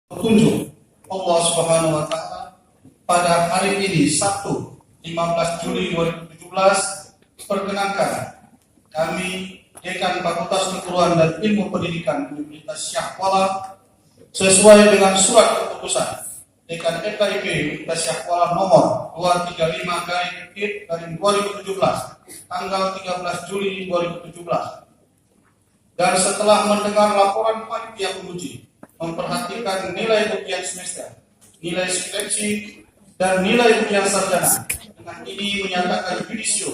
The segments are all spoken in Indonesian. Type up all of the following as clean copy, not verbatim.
petunjuk Allah Subhanahu wa taala pada hari ini Sabtu 15 Juli 2017. Perkenankan kami Dekan Fakultas Keguruan dan Ilmu Pendidikan Universitas Syahkuala sesuai dengan surat keputusan Dekan FKIP Universitas Syahkuala nomor 235/2017 tanggal 13 Juli 2017. Dan setelah mendengar laporan panitia penguji, memperhatikan nilai ujian semester, nilai seleksi, dan nilai ujian sarjana, dengan ini menyatakan judisio.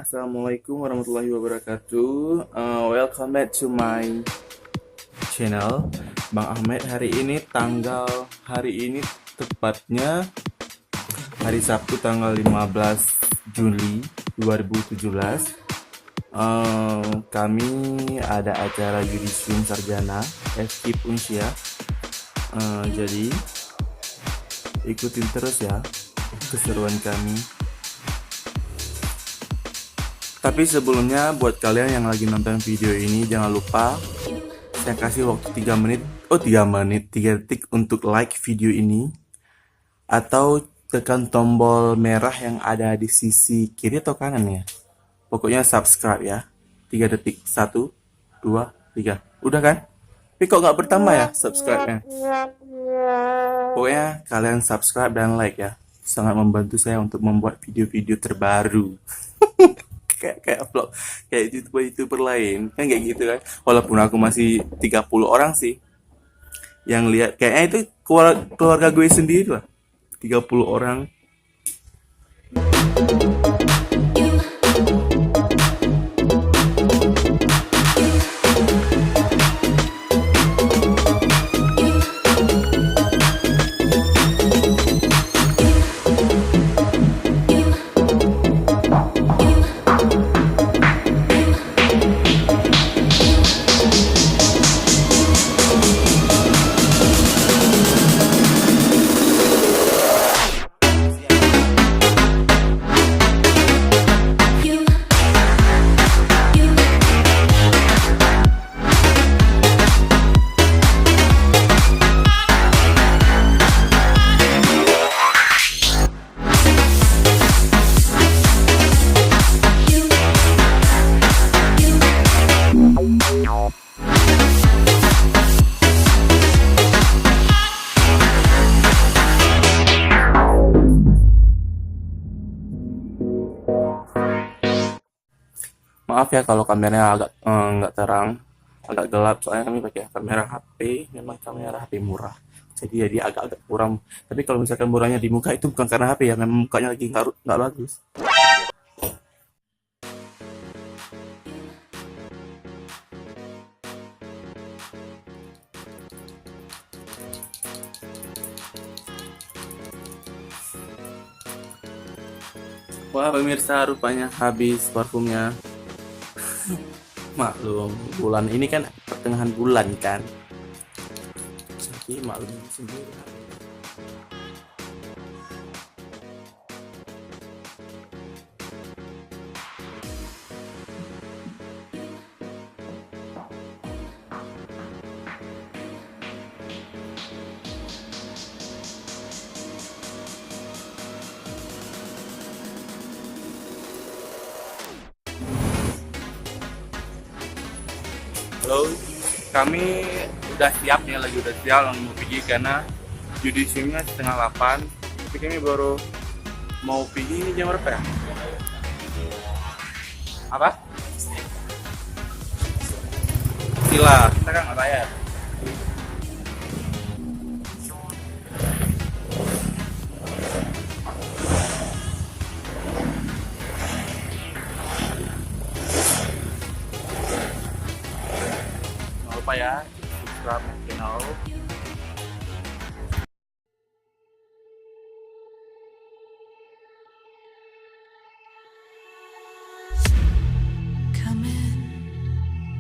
Assalamualaikum warahmatullahi wabarakatuh. Welcome back to my channel Bang Ahmed. Hari ini tepatnya hari Sabtu tanggal 15 Juli 2017. Kami ada acara yudisium sarjana FKIP Unsia. Jadi ikutin terus ya keseruan kami. Tapi sebelumnya buat kalian yang lagi nonton video ini, jangan lupa saya kasih waktu 3 detik untuk like video ini, atau tekan tombol merah yang ada di sisi kiri atau kanan ya. Pokoknya subscribe ya. 3 detik. 1, 2, 3. Udah kan? Tapi kok nggak bertambah ya subscribe-nya? Pokoknya kalian subscribe dan like ya. Sangat membantu saya untuk membuat video-video terbaru. kayak vlog kayak youtuber lain kan, kayak gitu kan. Walaupun aku masih 30 orang sih yang lihat, kayaknya itu keluarga gue sendiri lah, 30 orang. Maaf ya kalau kameranya agak nggak terang, agak gelap, soalnya kami pakai kamera HP, memang kamera HP murah, jadi ya dia agak kurang. Tapi kalau misalkan murahnya di muka itu bukan karena HP ya, memang mukanya lagi nggak bagus. Wah pemirsa, rupanya habis parfumnya. Maklum, bulan ini kan pertengahan bulan kan, jadi maklum sendiri. Halo, kami udah siap nih, udah siap mau pergi karena yudisiumnya 7:30. Tapi kami baru mau pergi, ini jam berapa ya? Apa? Sila, kita kan nggak bayar. Lupa ya, subscribe channel.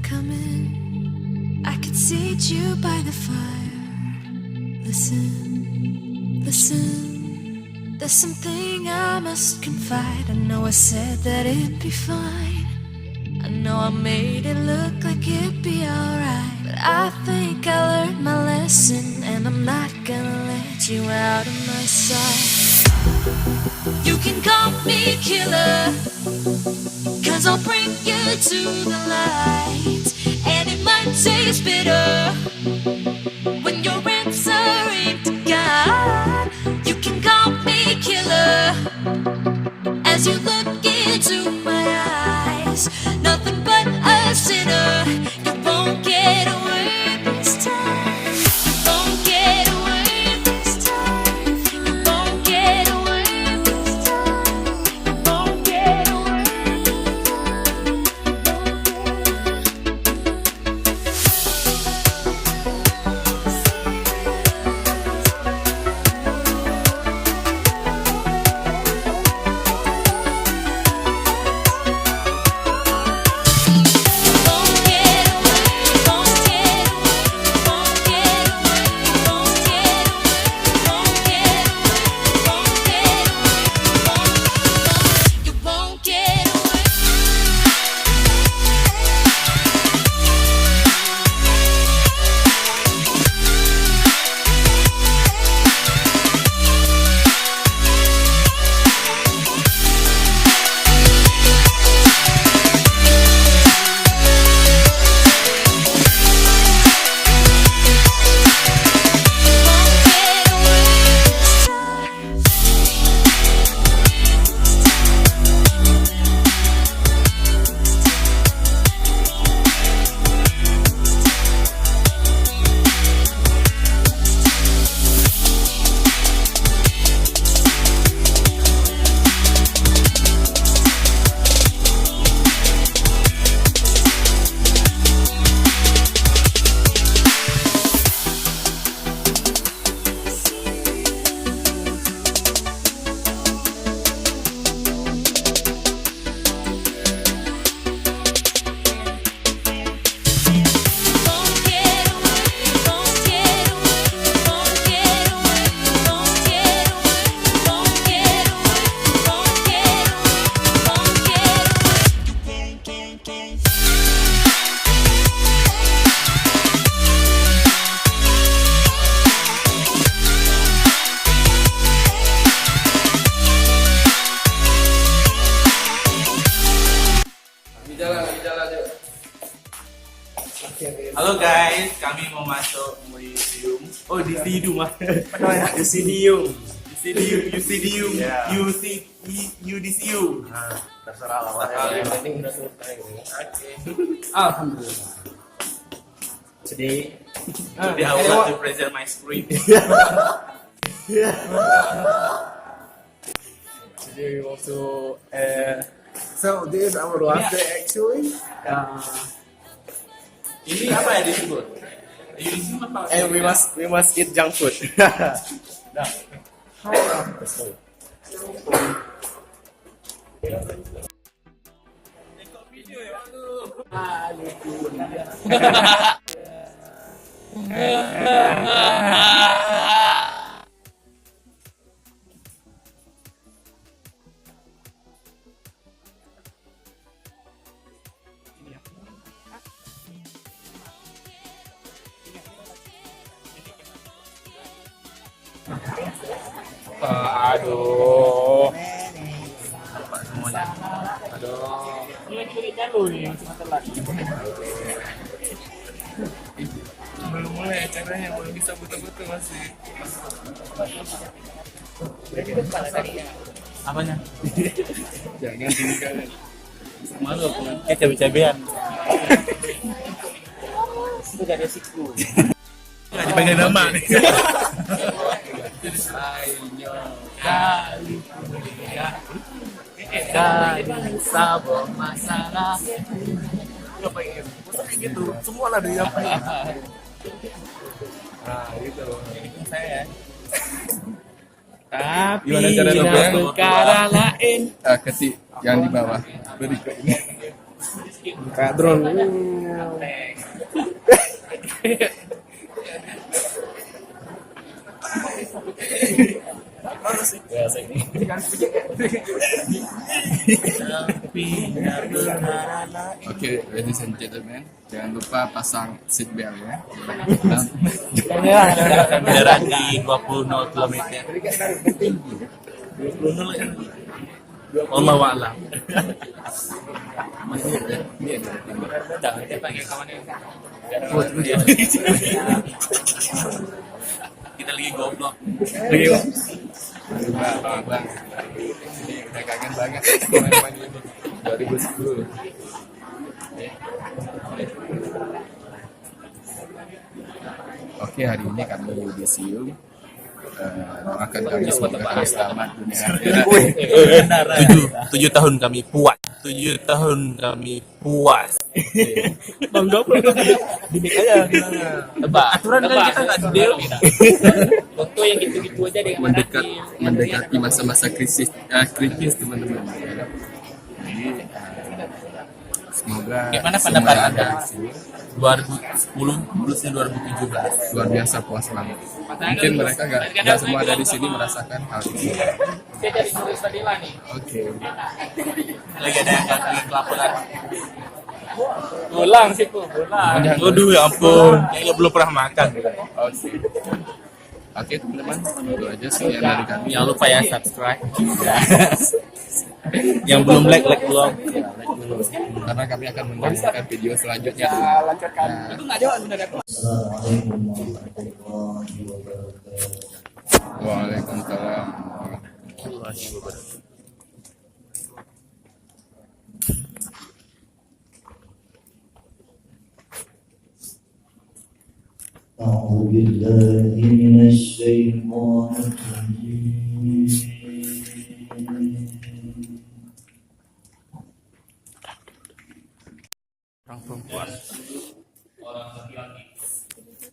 Come in, I could seat you by the fire. Listen, listen. There's something I must confide. I know I said that it'd be fine. I know I made it look like it'd be alright, but I think I learned my lesson, and I'm not gonna let you out of my sight. You can call me killer, 'cause I'll bring you to the light. And it might taste bitter when you're answering to God. You can call me killer as you look into my eyes. Nothing but a sinner. You won't get away this time. You won't get away this time. You won't get away this time. You won't get away this time. Halo guys, kami mau masuk museum. Oh, di hidung mas. Museum. Museum. Yeah. Museum. Terserah lah. Yang penting udah selesai. Alhamdulillah. Today, Today I want to present my script. today we want to. So this is our last day actually. Ini apa ya disebut? Museum apa? And we must eat junk food. Nah. Aduh. Semuanya. Ini cerita lu nih yang cuma telat. Belum mulai acaranya, belum bisa betul-betul masih. Apanya? Jangan tinggalin. Malu aku. Cabe-cabean. Itu gak ada siku. Nggak dipanggil nama nih. Ayo kali kali sabor masalah. Ngapain? Masa kayak gitu? Semua lah dia ngapain? Nah, gitu. Ini saya. Tapi Gimana cara dengan ngebayang? perkara lain. Ketik yang di bawah. Beri ke ini. Buka drone. Oke, ladies and gentlemen, jangan lupa pasang seatbelt ya. Kendaraan di 20 km. 20 Wallahu a'lam. Jangan dia panggil kawannya. Kita lagi goblok. Bang, ini udah kangen banget main-main ini 2010. Oke, hari ini kami yudisium doakan kami semoga kami selamat dunia akhirat. 7 tahun kami puas. 7 tahun kami puas. Bangga pun. Didik aja gimana? Tebak. Aturan kan kita nggak deal. Foto yang gitu-gitu aja dengan mendekati masa-masa kritis teman-teman. Jadi semoga gimana pendapat Anda? 2010 lulusnya 2017 luar biasa puas banget. Mungkin mereka nggak semua dari sini merasakan hal ini. Saya dari tulis Fadila nih. Oke. Lagi ada yang laporan. Pulang sih kok, pulang. Aduh ya ampun, kayaknya belum pernah makan. Oke teman-teman, itu aja sekian dari kami. Jangan lupa ya subscribe. Yang belum like belum. Karena kami akan menyaksikan video selanjutnya. Itu nggak jauh sebenarnya. Assalamualaikum warahmatullahi wabarakatuh. Waalaikumsalam. أعوذ بالله من الشيطان الرجيم. Orang perempuan. Orang laki-laki.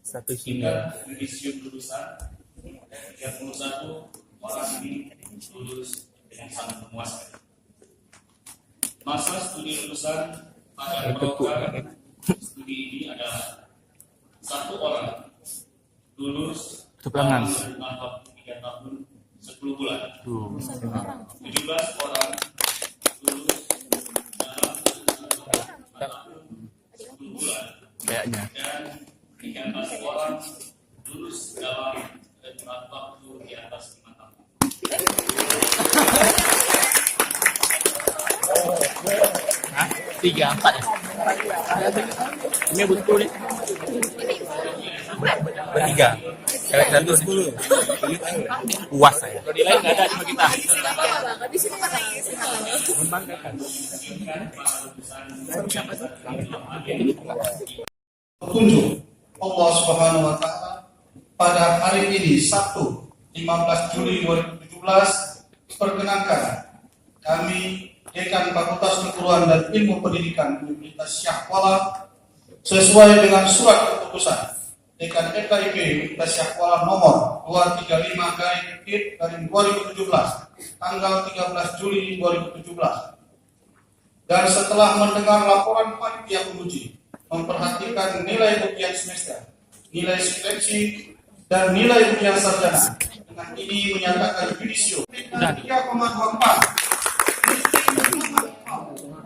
Satu sini. Yudisium lulusan 31 orang ini lulus dengan sangat memuaskan. Masa studi lulusan pada program studi ini adalah 1 orang lulus Tepangan. dalam waktu 3 tahun 10 bulan. 17 orang lulus dalam 4 tahun 10 bulan. Kayaknya. Dan 13 orang lulus dalam waktu di atas 5 tahun. Hah? 3, 4 ya? Ini betul nih. Bertiga. Cewek satu 10. Puas saya. Kalau di lain nggak ada, cuma kita. Membanggakan. Petunjuk Allah Subhanahu wa taala pada hari ini Sabtu 15 Juli 2017 perkenankan kami Dekan Fakultas Keguruan dan Ilmu Pendidikan Universitas Syahkuala sesuai dengan surat keputusan Dekan FKIP Universitas Syahkuala nomor 235/2017 tanggal 13 Juli 2017 dan setelah mendengar laporan panitia penguji memperhatikan nilai ujian semester, nilai seleksi, dan nilai ujian sarjana. Dengan ini menyatakan yudisium 3,24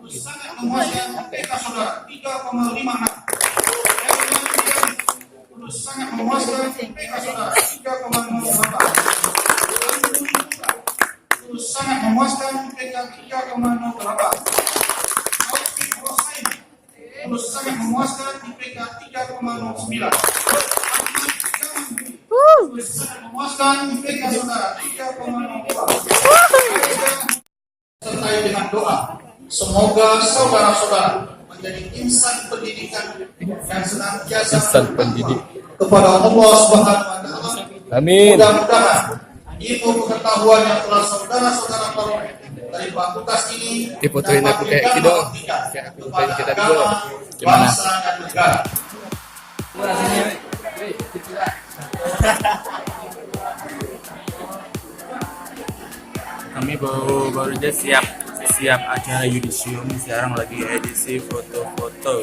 sangat memuaskan PK saudara 3,56. Sangat memuaskan PK saudara 3,08. Sangat memuaskan PK 3,08. Sangat memuaskan IPK 3,09. Sangat memuaskan IPK saudara 3,02. Sertai dengan doa, semoga saudara-saudara menjadi insan pendidikan dan senantiasa kepada Allah Subhanahu wa taala. Amin. Mudah-mudahan ilmu pengetahuan yang telah saudara-saudara peroleh dari fakultas ini Fotoin aku kayak gitu dong. Kayak aku fotoin kita dulu. Gimana? Bangsa dan negara. Kami baru aja siap acara yudisium, sekarang lagi edisi foto-foto.